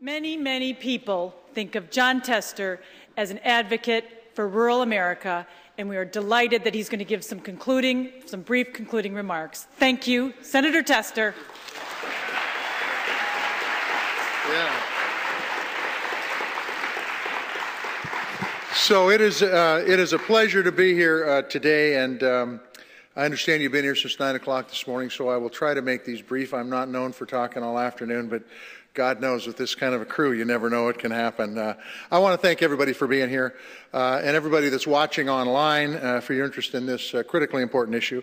Many, many people think of Jon Tester as an advocate for rural America, and we are delighted that he's going to give some brief concluding remarks. Thank you, Senator Tester. Yeah. So it is a pleasure to be here today, and I understand you've been here since 9 o'clock this morning, so I will try to make these brief. I'm not known for talking all afternoon, but God knows with this kind of a crew, you never know what can happen. I want to thank everybody for being here and everybody that's watching online for your interest in this critically important issue.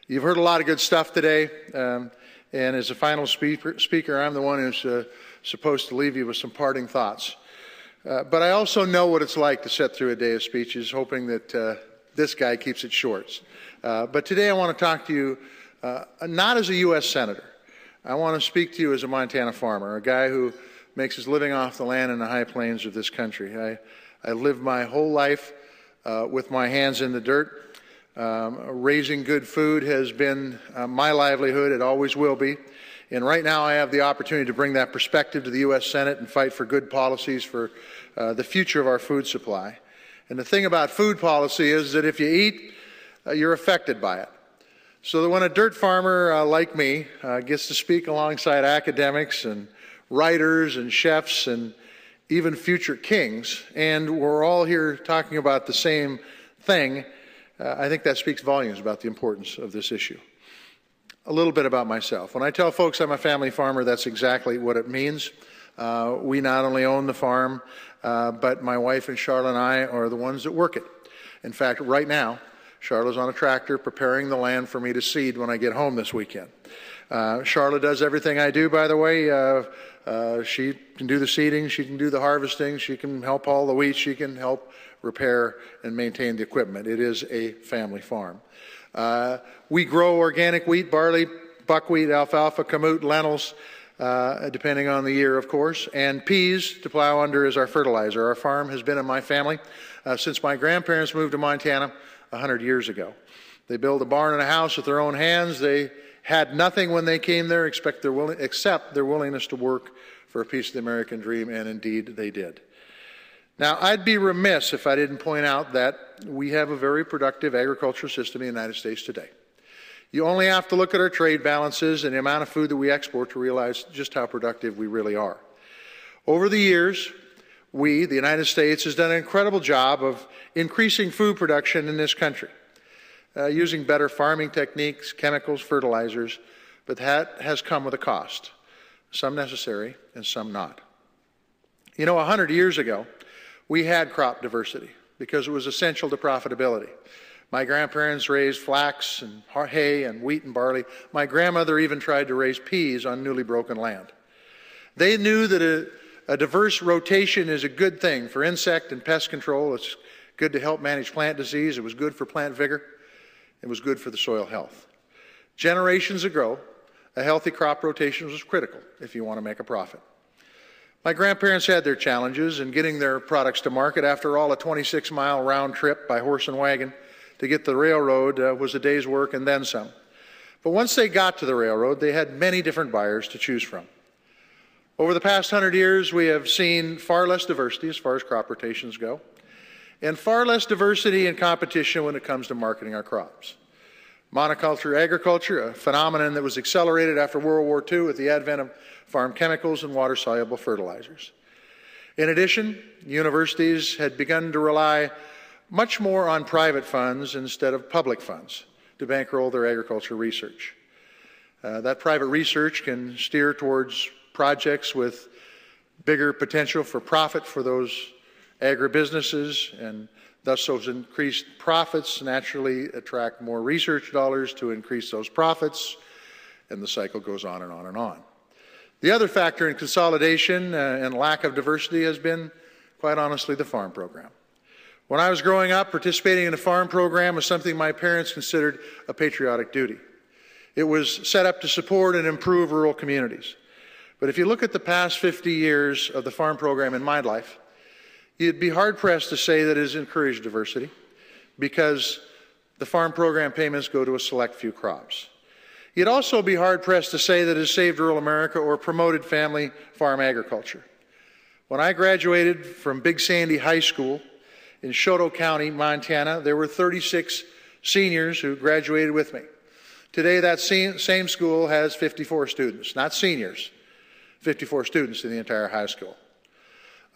You've heard a lot of good stuff today, and as a final speaker, I'm the one who's supposed to leave you with some parting thoughts. But I also know what it's like to sit through a day of speeches, hoping that this guy keeps it short. But today I want to talk to you not as a U.S. Senator. I want to speak to you as a Montana farmer, a guy who makes his living off the land in the high plains of this country. I lived my whole life with my hands in the dirt. Raising good food has been my livelihood. It always will be. And right now I have the opportunity to bring that perspective to the U.S. Senate and fight for good policies for the future of our food supply. And the thing about food policy is that if you eat, you're affected by it. So that when a dirt farmer like me gets to speak alongside academics and writers and chefs and even future kings, and we're all here talking about the same thing, I think that speaks volumes about the importance of this issue. A little bit about myself. When I tell folks I'm a family farmer, that's exactly what it means. We not only own the farm, but my wife and Charlotte and I are the ones that work it. In fact, right now, Charlotte's on a tractor preparing the land for me to seed when I get home this weekend. Charlotte does everything I do, by the way. She can do the seeding, she can do the harvesting, she can help haul the wheat, she can help repair and maintain the equipment. It is a family farm. We grow organic wheat, barley, buckwheat, alfalfa, kamut, lentils, depending on the year, of course, and peas to plow under as our fertilizer. Our farm has been in my family since my grandparents moved to Montana 100 years ago. They built a barn and a house with their own hands. They had nothing when they came there except their willingness to work for a piece of the American dream, and indeed they did. Now, I'd be remiss if I didn't point out that we have a very productive agricultural system in the United States today. You only have to look at our trade balances and the amount of food that we export to realize just how productive we really are. Over the years, the United States, has done an incredible job of increasing food production in this country, using better farming techniques, chemicals, fertilizers, but that has come with a cost, some necessary and some not. You know, 100 years ago, we had crop diversity because it was essential to profitability. My grandparents raised flax and hay and wheat and barley. My grandmother even tried to raise peas on newly broken land. They knew that a diverse rotation is a good thing for insect and pest control. It's good to help manage plant disease. It was good for plant vigor. It was good for the soil health. Generations ago, a healthy crop rotation was critical if you want to make a profit. My grandparents had their challenges in getting their products to market. After all, a 26-mile round trip by horse and wagon to get to the railroad was a day's work and then some. But once they got to the railroad, they had many different buyers to choose from. Over the past 100 years, we have seen far less diversity as far as crop rotations go, and far less diversity and competition when it comes to marketing our crops. Monoculture agriculture, a phenomenon that was accelerated after World War II with the advent of farm chemicals and water-soluble fertilizers. In addition, universities had begun to rely much more on private funds instead of public funds to bankroll their agriculture research. That private research can steer towards projects with bigger potential for profit for those agribusinesses, and thus those increased profits naturally attract more research dollars to increase those profits, and the cycle goes on and on and on. The other factor in consolidation and lack of diversity has been, quite honestly, the farm program. When I was growing up, participating in the farm program was something my parents considered a patriotic duty. It was set up to support and improve rural communities. But if you look at the past 50 years of the farm program in my life, you'd be hard-pressed to say that it has encouraged diversity because the farm program payments go to a select few crops. You'd also be hard-pressed to say that it has saved rural America or promoted family farm agriculture. When I graduated from Big Sandy High School in Choteau County, Montana, there were 36 seniors who graduated with me. Today, that same school has 54 students, not seniors, 54 students in the entire high school.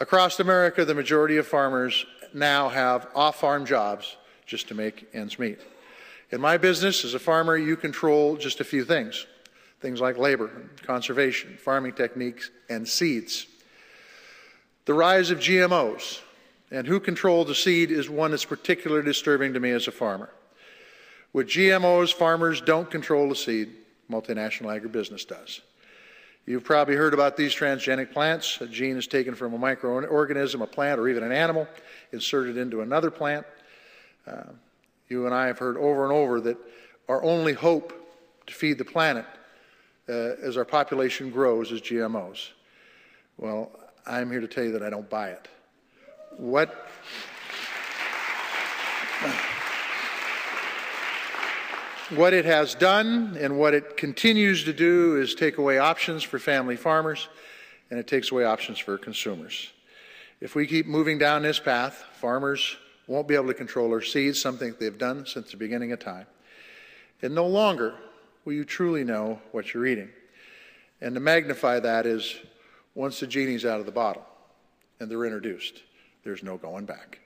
Across America, the majority of farmers now have off-farm jobs just to make ends meet. In my business, as a farmer, you control just a few things like labor, conservation, farming techniques, and seeds. The rise of GMOs and who controls the seed is one that's particularly disturbing to me as a farmer. With GMOs, farmers don't control the seed, multinational agribusiness does. You've probably heard about these transgenic plants. A gene is taken from a microorganism, a plant, or even an animal, inserted into another plant. You and I have heard over and over that our only hope to feed the planet as our population grows is GMOs. Well, I'm here to tell you that I don't buy it. What it has done and what it continues to do is take away options for family farmers, and it takes away options for consumers. If we keep moving down this path, farmers won't be able to control their seeds, something they've done since the beginning of time. And no longer will you truly know what you're eating. And to magnify that is once the genie's out of the bottle and they're introduced, there's no going back.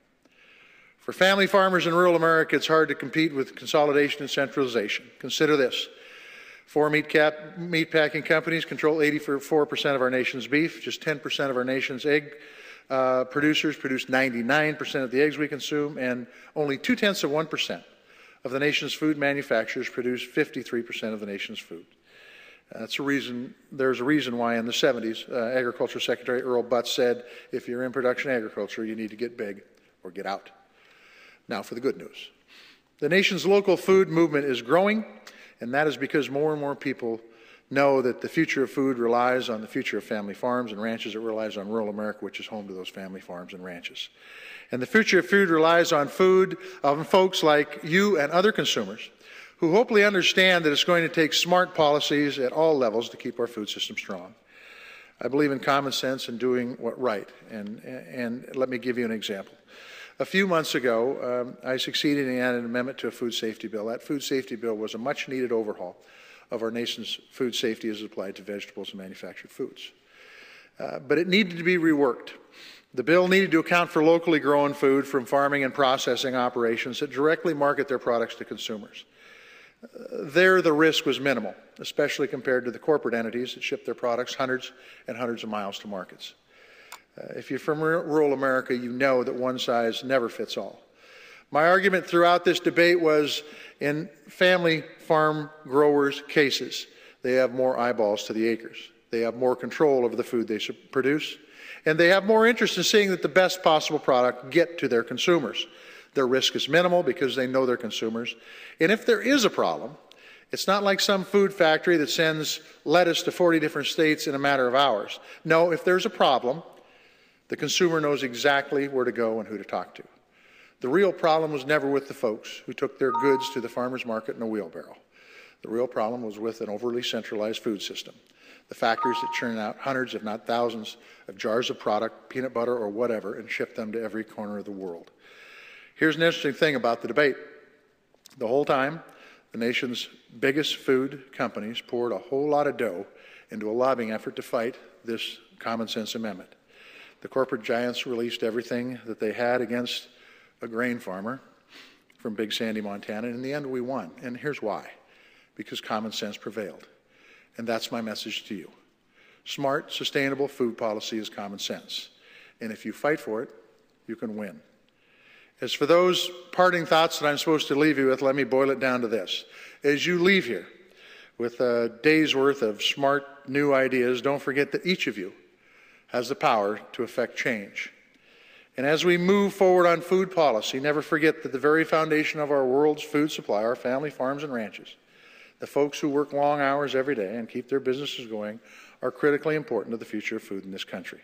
For family farmers in rural America, it's hard to compete with consolidation and centralization. Consider this. 4 meatpacking companies control 84% of our nation's beef. Just 10% of our nation's egg producers produce 99% of the eggs we consume, and only 0.2% of the nation's food manufacturers produce 53% of the nation's food. There's a reason why in the 70s, Agriculture Secretary Earl Butz said, if you're in production agriculture, you need to get big or get out. Now for the good news. The nation's local food movement is growing, and that is because more and more people know that the future of food relies on the future of family farms and ranches. It relies on rural America, which is home to those family farms and ranches. And the future of food relies on folks like you and other consumers who hopefully understand that it's going to take smart policies at all levels to keep our food system strong. I believe in common sense and doing what's right, and let me give you an example. A few months ago, I succeeded in adding an amendment to a food safety bill. That food safety bill was a much-needed overhaul of our nation's food safety as applied to vegetables and manufactured foods. But it needed to be reworked. The bill needed to account for locally grown food from farming and processing operations that directly market their products to consumers. There, the risk was minimal, especially compared to the corporate entities that ship their products hundreds and hundreds of miles to markets. If you're from rural America, you know that one size never fits all. My argument throughout this debate was in family farm growers' cases, they have more eyeballs to the acres. They have more control over the food they produce, and they have more interest in seeing that the best possible product get to their consumers. Their risk is minimal because they know their consumers. And if there is a problem, it's not like some food factory that sends lettuce to 40 different states in a matter of hours. No, if there's a problem, the consumer knows exactly where to go and who to talk to. The real problem was never with the folks who took their goods to the farmer's market in a wheelbarrow. The real problem was with an overly centralized food system. The factories that churn out hundreds, if not thousands, of jars of product, peanut butter or whatever, and ship them to every corner of the world. Here's an interesting thing about the debate. The whole time, the nation's biggest food companies poured a whole lot of dough into a lobbying effort to fight this common sense amendment. The corporate giants released everything that they had against a grain farmer from Big Sandy, Montana, and in the end we won. And here's why. Because common sense prevailed. And that's my message to you. Smart, sustainable food policy is common sense. And if you fight for it, you can win. As for those parting thoughts that I'm supposed to leave you with, let me boil it down to this. As you leave here with a day's worth of smart new ideas, don't forget that each of you has the power to effect change. And as we move forward on food policy, never forget that the very foundation of our world's food supply are family farms and ranches. The folks who work long hours every day and keep their businesses going are critically important to the future of food in this country.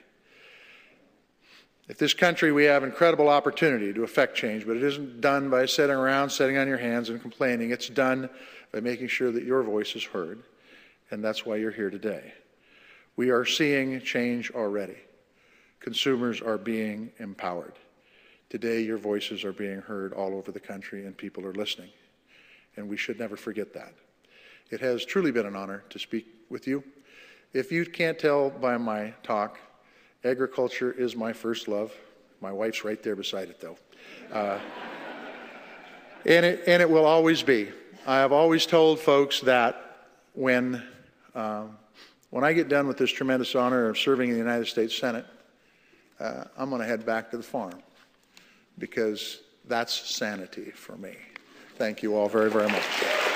If this country, we have incredible opportunity to effect change, but it isn't done by sitting around, sitting on your hands and complaining. It's done by making sure that your voice is heard, and that's why you're here today. We are seeing change already. consumers are being empowered. Today, your voices are being heard all over the country and people are listening. And we should never forget that. It has truly been an honor to speak with you. If you can't tell by my talk, agriculture is my first love. My wife's right there beside it, though. And it will always be. I have always told folks that when I get done with this tremendous honor of serving in the United States Senate, I'm going to head back to the farm, because that's sanity for me. Thank you all very, very much.